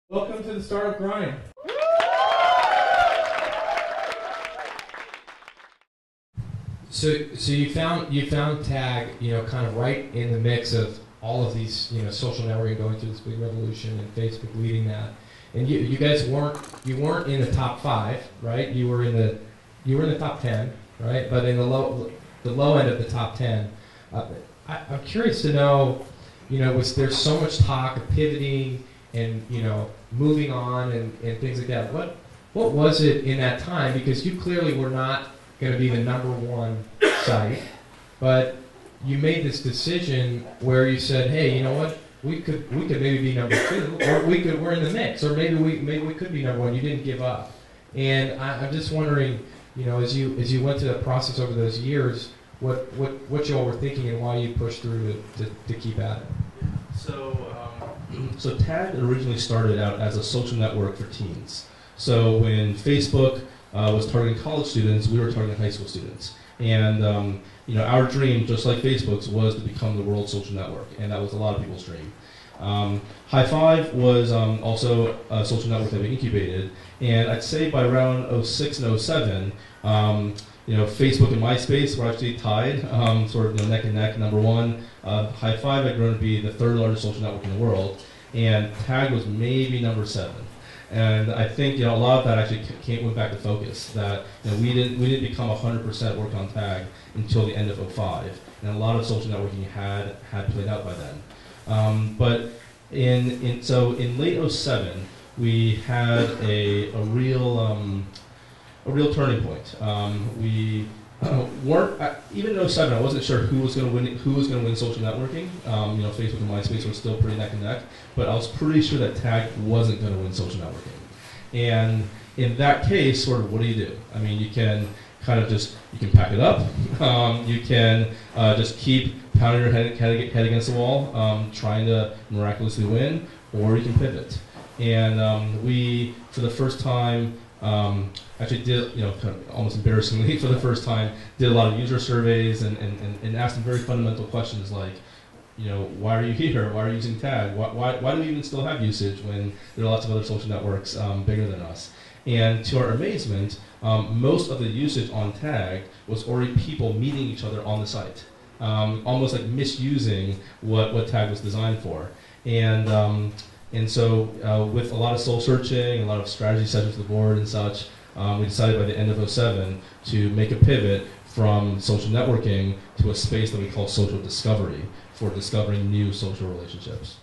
Welcome to the Startup Grind. So you found Tag, kind of right in the mix of all of these, social networking going through this big revolution, and Facebook leading that. And you guys weren't in the top 5, right? You were in the top 10, right? But in the low end of the top 10. I'm curious to know, was there so much talk of pivoting and moving on and things like that? What was it in that time? Because you clearly were not going to be the #1 site, but you made this decision where you said, "Hey, you know what? We could maybe be #2, or we're in the mix, or maybe we could be #1." You didn't give up, and I'm just wondering, as you went through the process over those years, what you all were thinking and why you pushed through to keep at it. So Tag originally started out as a social network for teens. So when Facebook was targeting college students, we were targeting high school students. And our dream, just like Facebook's, was to become the world's social network, and that was a lot of people's dream. High Five was also a social network that we incubated, and I'd say by around '06 and '07, Facebook and MySpace were actually tied, sort of neck and neck, #1. High Five had grown to be the 3rd largest social network in the world, and Tag was maybe #7. And I think a lot of that actually went back to focus. That we didn't become 100% work on Tag until the end of '05, and a lot of social networking had played out by then. But in late '07, we had a real turning point. We weren't even in '07. I wasn't sure who was going to win social networking. Facebook and MySpace were still pretty neck and neck, but I was pretty sure that Tag wasn't going to win social networking. And in that case, sort of, what do? I mean, you can kind of you can pack it up. You can just keep pounding your head against the wall, trying to miraculously win, or you can pivot. And we, for the first time, actually did, kind of almost embarrassingly for the first time, did a lot of user surveys and asked them very fundamental questions like, why are you here? Why are you using Tag? Why do we even still have usage when there are lots of other social networks bigger than us? And to our amazement, most of the usage on Tag was already people meeting each other on the site, almost like misusing what Tag was designed for. And so with a lot of soul searching, a lot of strategy sessions with the board and such, we decided by the end of '07 to make a pivot from social networking to a space that we call social discovery, for discovering new social relationships.